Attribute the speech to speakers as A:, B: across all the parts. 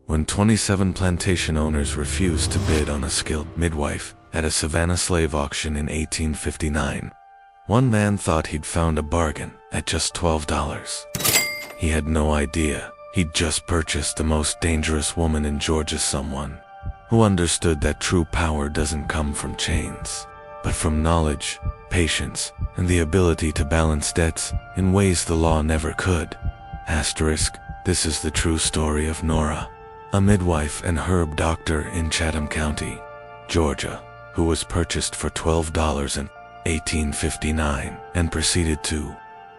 A: when 27 plantation owners refused to bid on a skilled midwife at a Savannah slave auction in 1859. One man thought he'd found a bargain at just $12. He had no idea he'd just purchased the most dangerous woman in Georgia, someone who understood that true power doesn't come from chains, but from knowledge, patience, and the ability to balance debts in ways the law never could. This is the true story of Nora, a midwife and herb doctor in Chatham County, Georgia, who was purchased for $12 in 1859 and proceeded to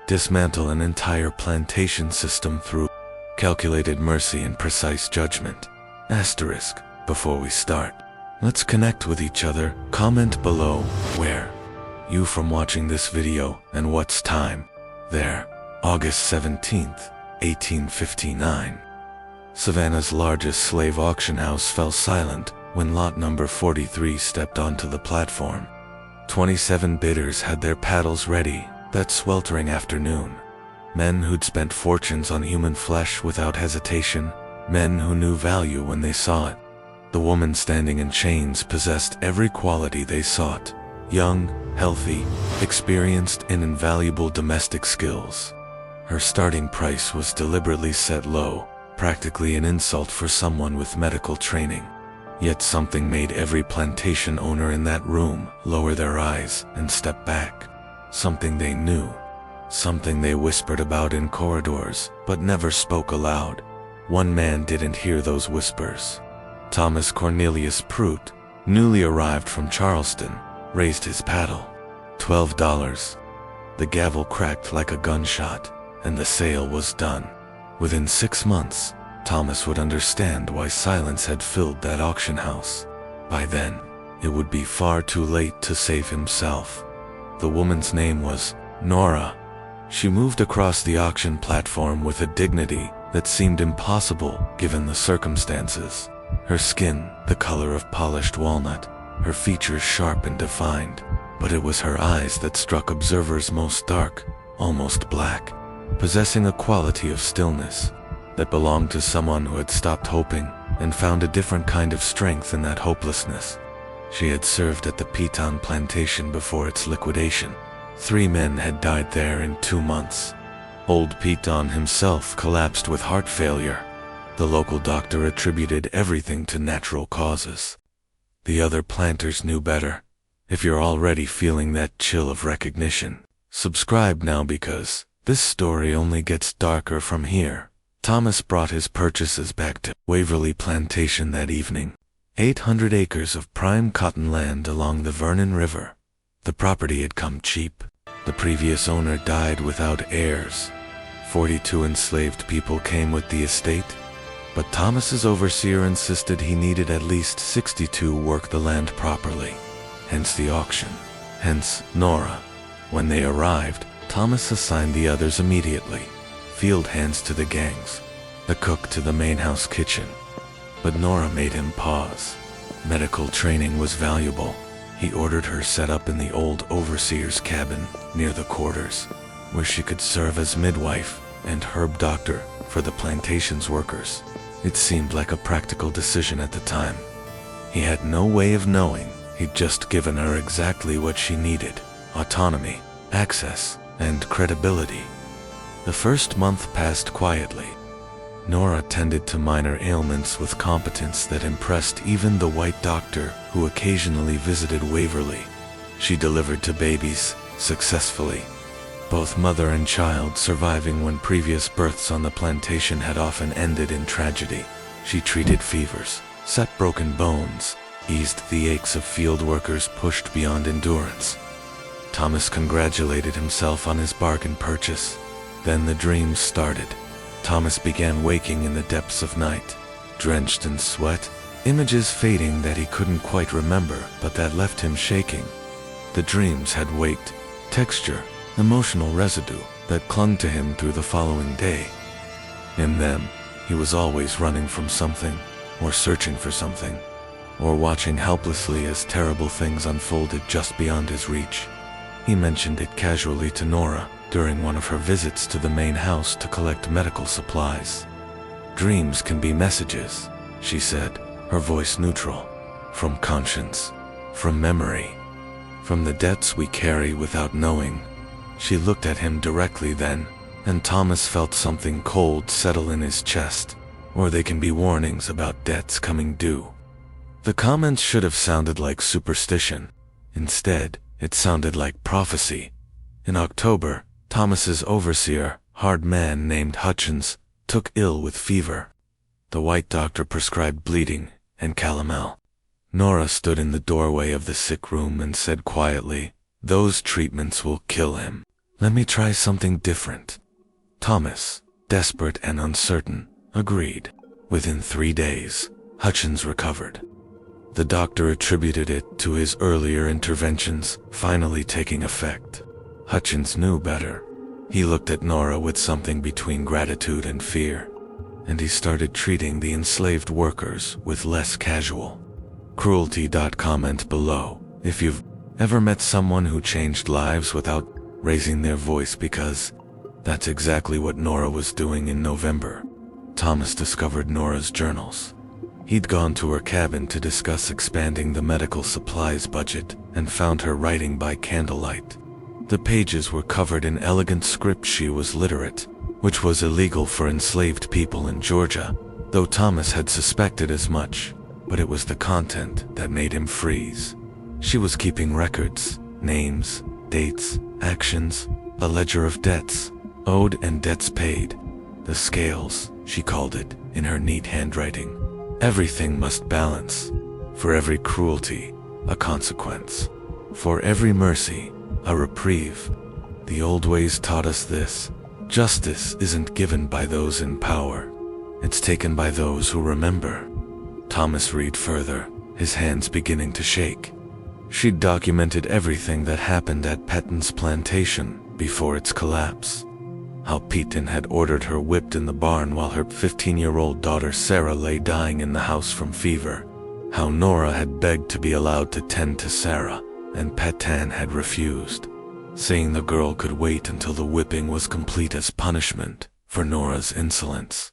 A: dismantle an entire plantation system through calculated mercy and precise judgment. Before we start, let's connect with each other. Comment below where you from watching this video and what's time there. August 17th, 1859. Savannah's largest slave auction house fell silent when lot number 43 stepped onto the platform. 27 bidders had their paddles ready that sweltering afternoon. Men who'd spent fortunes on human flesh without hesitation, men who knew value when they saw it. The woman standing in chains possessed every quality they sought: young, healthy, experienced, and invaluable domestic skills. Her starting price was deliberately set low, practically an insult for someone with medical training. Yet something made every plantation owner in that room lower their eyes and step back. Something they knew, something they whispered about in corridors but never spoke aloud. One man didn't hear those whispers. Thomas Cornelius Prout, newly arrived from Charleston, raised his paddle. $12. The gavel cracked like a gunshot, and the sale was done. Within 6 months, Thomas would understand why silence had filled that auction house. By then, it would be far too late to save himself. The woman's name was Nora. She moved across the auction platform with a dignity that seemed impossible given the circumstances. Her skin, the color of polished walnut, her features sharp and defined, but it was her eyes that struck observers most dark, almost black, possessing a quality of stillness that belonged to someone who had stopped hoping and found a different kind of strength in that hopelessness. She had served at the Peton Plantation before its liquidation. 3 men had died there in 2 months. Old Peton himself collapsed with heart failure. The local doctor attributed everything to natural causes. The other planters knew better. If you're already feeling that chill of recognition, subscribe now because this story only gets darker from here. Thomas brought his purchases back to Waverly Plantation that evening. 800 acres of prime cotton land along the Vernon River. The property had come cheap. The previous owner died without heirs. 42 enslaved people came with the estate, but Thomas's overseer insisted he needed at least 62 work the land properly. Hence the auction. Hence Nora. When they arrived, Thomas assigned the others immediately. Field hands to the gangs, the cook to the main house kitchen. But Nora made him pause. Medical training was valuable. He ordered her set up in the old overseer's cabin near the quarters, where she could serve as midwife and herb doctor for the plantation's workers. It seemed like a practical decision at the time. He had no way of knowing he'd just given her exactly what she needed: autonomy, access, and credibility. The first month passed quietly. Nora tended to minor ailments with competence that impressed even the white doctor who occasionally visited Waverly. She delivered to babies successfully, both mother and child surviving when previous births on the plantation had often ended in tragedy. She treated fevers, set broken bones, eased the aches of field workers pushed beyond endurance. Thomas congratulated himself on his bargain purchase. Then the dreams started. Thomas began waking in the depths of night, drenched in sweat, images fading that he couldn't quite remember but that left him shaking. The dreams had weight, texture, emotional residue that clung to him through the following day. In them, he was always running from something, or searching for something, or watching helplessly as terrible things unfolded just beyond his reach. He mentioned it casually to Nora during one of her visits to the main house to collect medical supplies. Dreams can be messages, she said, her voice neutral. From conscience, from memory, from the debts we carry without knowing. She looked at him directly then, and Thomas felt something cold settle in his chest. Or they can be warnings about debts coming due. The comments should have sounded like superstition. Instead, it sounded like prophecy. In October, Thomas's overseer, hard man named Hutchins, took ill with fever. The white doctor prescribed bleeding and calomel. Nora stood in the doorway of the sick room and said quietly, "Those treatments will kill him. Let me try something different." Thomas, desperate and uncertain, agreed. Within 3 days, Hutchins recovered. The doctor attributed it to his earlier interventions finally taking effect. Hutchins knew better. He looked at Nora with something between gratitude and fear, and he started treating the enslaved workers with less casual cruelty. Comment below if you've ever met someone who changed lives without raising their voice, because that's exactly what Nora was doing in November. Thomas discovered Nora's journals. He'd gone to her cabin to discuss expanding the medical supplies budget and found her writing by candlelight. The pages were covered in elegant script. She was literate, which was illegal for enslaved people in Georgia, though Thomas had suspected as much, but it was the content that made him freeze. She was keeping records, names, dates, actions, a ledger of debts owed and debts paid. The scales, she called it, in her neat handwriting. Everything must balance. For every cruelty, a consequence. For every mercy, a reprieve. The old ways taught us this. Justice isn't given by those in power. It's taken by those who remember. Thomas read further, his hands beginning to shake. She'd documented everything that happened at Petton's plantation before its collapse. How Peyton had ordered her whipped in the barn while her 15-year-old daughter Sarah lay dying in the house from fever. How Nora had begged to be allowed to tend to Sarah, and Peyton had refused, saying the girl could wait until the whipping was complete as punishment for Nora's insolence.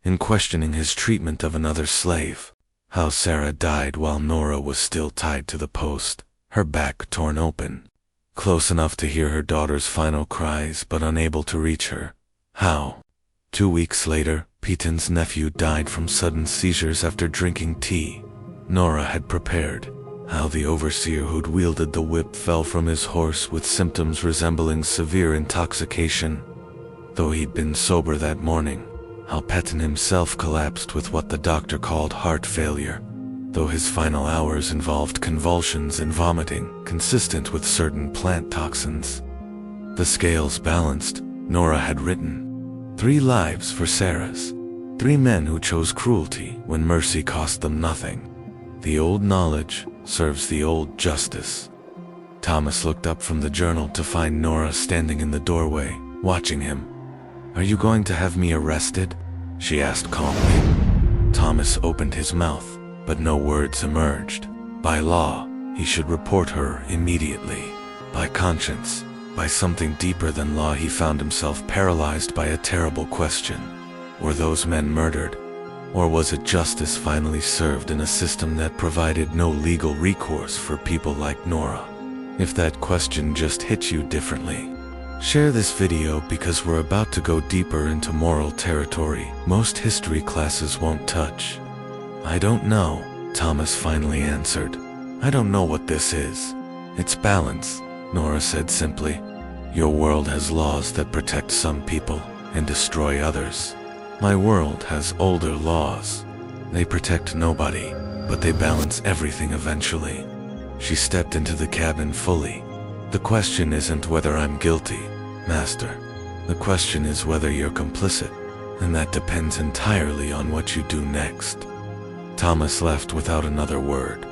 A: In questioning his treatment of another slave, how Sarah died while Nora was still tied to the post, her back torn open, close enough to hear her daughter's final cries but unable to reach her. How, 2 weeks later, Peyton's nephew died from sudden seizures after drinking tea Nora had prepared. How the overseer who'd wielded the whip fell from his horse with symptoms resembling severe intoxication, though he'd been sober that morning. How Petton himself collapsed with what the doctor called heart failure, though his final hours involved convulsions and vomiting consistent with certain plant toxins. The scales balanced. Nora had written 3 lives for Sarah's, 3 men who chose cruelty when mercy cost them nothing. The old knowledge serves the old justice. Thomas looked up from the journal to find Nora standing in the doorway, watching him. "Are you going to have me arrested?" she asked calmly. Thomas opened his mouth, but no words emerged. By law, he should report her immediately. By conscience, by something deeper than law, he found himself paralyzed by a terrible question. Were those men murdered? Or was it justice finally served in a system that provided no legal recourse for people like Nora? If that question just hit you differently, share this video, because we're about to go deeper into moral territory most history classes won't touch. "I don't know," Thomas finally answered. "I don't know what this is." "It's balance," Nora said simply. "Your world has laws that protect some people and destroy others. My world has older laws. They protect nobody, but they balance everything eventually." She stepped into the cabin fully. "The question isn't whether I'm guilty, Master. The question is whether you're complicit, and that depends entirely on what you do next." Thomas left without another word.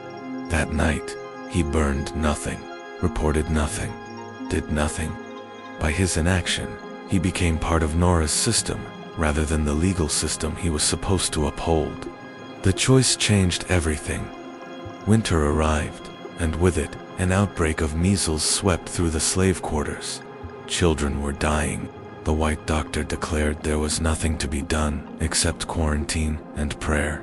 A: That night, he burned nothing, reported nothing, did nothing. By his inaction, he became part of Nora's system rather than the legal system he was supposed to uphold. The choice changed everything. Winter arrived, and with it, an outbreak of measles swept through the slave quarters. Children were dying. The white doctor declared there was nothing to be done except quarantine and prayer.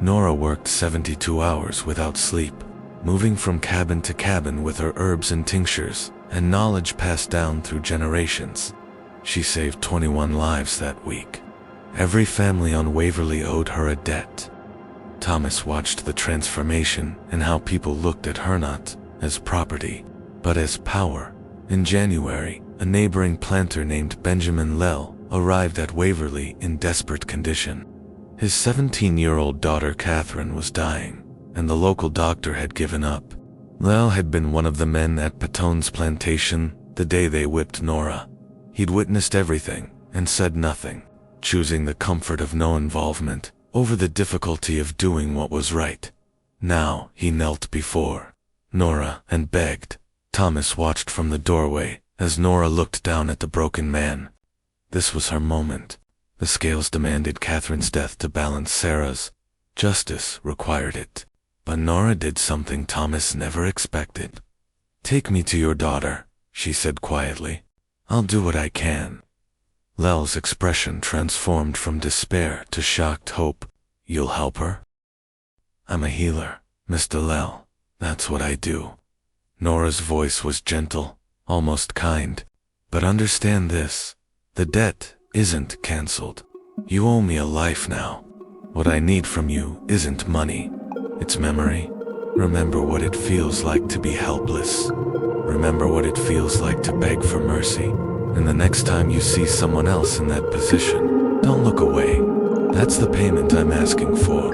A: Nora worked 72 hours without sleep, moving from cabin to cabin with her herbs and tinctures, and knowledge passed down through generations. She saved 21 lives that week. Every family on Waverly owed her a debt. Thomas watched the transformation and how people looked at her not as property, but as power. In January, a neighboring planter named Benjamin Lell arrived at Waverly in desperate condition. His 17-year-old daughter Catherine was dying, and the local doctor had given up. Lell had been one of the men at Patone's plantation the day they whipped Nora. He'd witnessed everything and said nothing, choosing the comfort of no involvement over the difficulty of doing what was right. Now he knelt before Nora and begged. Thomas watched from the doorway as Nora looked down at the broken man. This was her moment. The scales demanded Catherine's death to balance Sarah's. Justice required it. But Nora did something Thomas never expected. "Take me to your daughter," she said quietly. "I'll do what I can." Lell's expression transformed from despair to shocked hope. "You'll help her?" "I'm a healer, Mr. Lell. That's what I do." Nora's voice was gentle, almost kind. "But understand this. The debt isn't canceled. You owe me a life now. What I need from you isn't money. It's memory. Remember what it feels like to be helpless. Remember what it feels like to beg for mercy. And the next time you see someone else in that position, don't look away. That's the payment I'm asking for."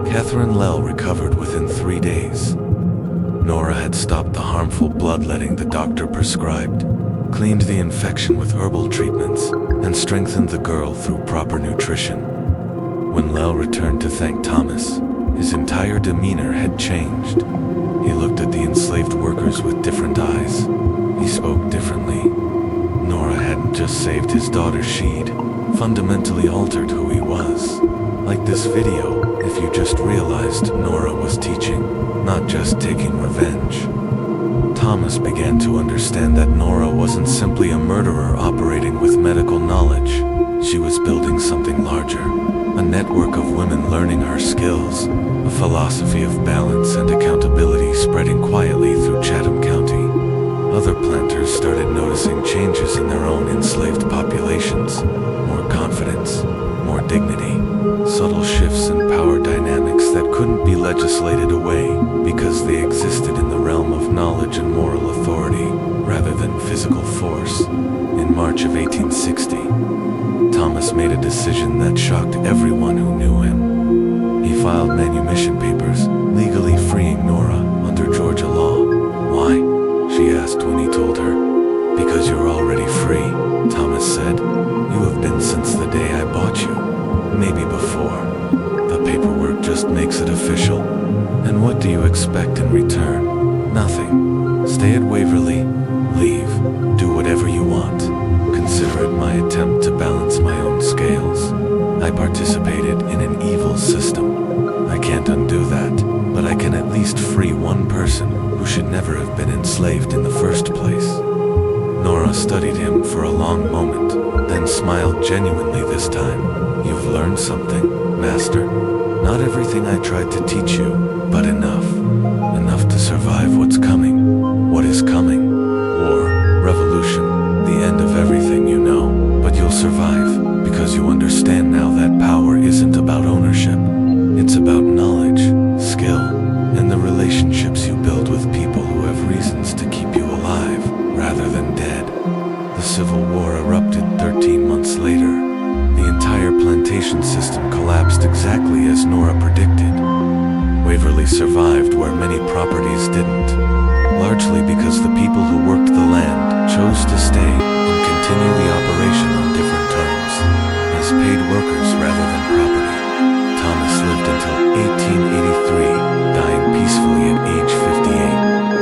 A: Catherine Lell recovered within 3 days. Nora had stopped the harmful bloodletting the doctor prescribed, cleaned the infection with herbal treatments, and strengthened the girl through proper nutrition. When Lell returned to thank Thomas, his entire demeanor had changed. He looked at the enslaved workers with different eyes. He spoke differently. Nora hadn't just saved his daughter, she'd fundamentally altered who he was. Like this video, if you just realized Nora was teaching, not just taking revenge. Thomas began to understand that Nora wasn't simply a murderer operating with medical knowledge. She was building something larger, a network of women learning her skills, a philosophy of balance and accountability spreading quietly through Chatham County. Other planters started noticing changes in their own enslaved populations. More confidence, more dignity, subtle shifts in power dynamics that couldn't be legislated away because they existed in the realm of knowledge and moral authority rather than physical force. In March of 1860, Thomas made a decision that shocked everyone who knew him. He filed manumission papers, legally freeing Nora under Georgia law. "Why?" she asked when he told her. "Because you're already free," Thomas said. "You have been since the day I bought you. Maybe before. The paperwork just makes it official. And what do you expect in return? Nothing. Stay at Waverly, leave, do whatever you want. Consider it my attempt to balance my own scales. I participated in an evil system. I can't undo that, but I can at least free one person who should never have been enslaved in the first place." Nora studied him for a long moment, then smiled genuinely this time. "You've learned something, Master. Not everything I tried to teach you, but enough. Enough to survive what's coming." "What is coming?" "War, revolution, the end of everything you know. But you'll survive, because you understand now that power isn't about ownership. It's about knowledge, skill, and the relationships you build with people who have reasons to keep you alive, rather than dead." The Civil War erupted 13 months later. The entire plantation system collapsed exactly as Nora predicted. Waverly survived where many properties didn't, largely because the people who worked the land chose to stay and continue the operation on different terms, as paid workers rather than property. Thomas lived until 1883, dying peacefully at age 58.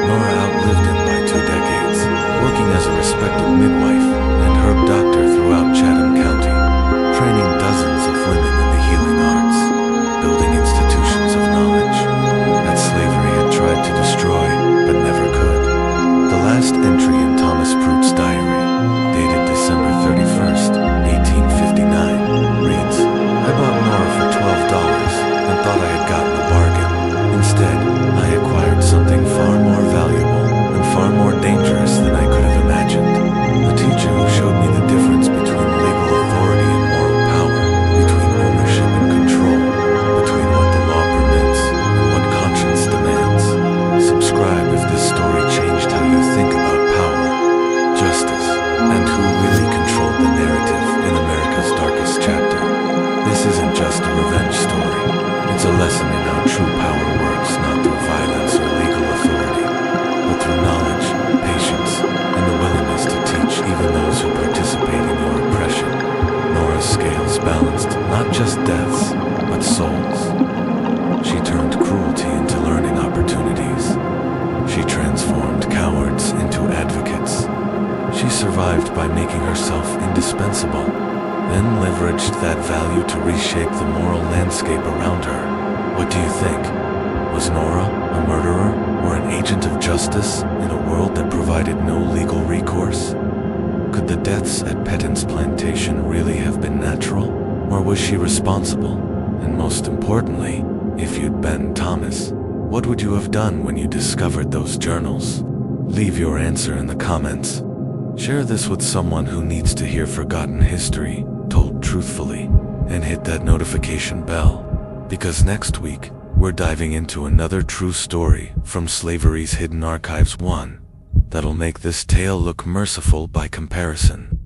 A: Nora outlived him by 2 decades, working as a respected midwife and herb doctor throughout Chatham County, training dozens of women in the healing arts, building institutions of knowledge that slavery had tried to destroy, but never could. The last entry in Thomas Pruitt's diary, dated December 31st, 1859, reads, then leveraged that value to reshape the moral landscape around her. What do you think? Was Nora a murderer or an agent of justice in a world that provided no legal recourse? Could the deaths at Pettin's plantation really have been natural? Or was she responsible? And most importantly, if you'd been Thomas, what would you have done when you discovered those journals? Leave your answer in the comments. Share this with someone who needs to hear forgotten history told truthfully, and hit that notification bell, because next week we're diving into another true story from slavery's hidden archives, one that'll make this tale look merciful by comparison.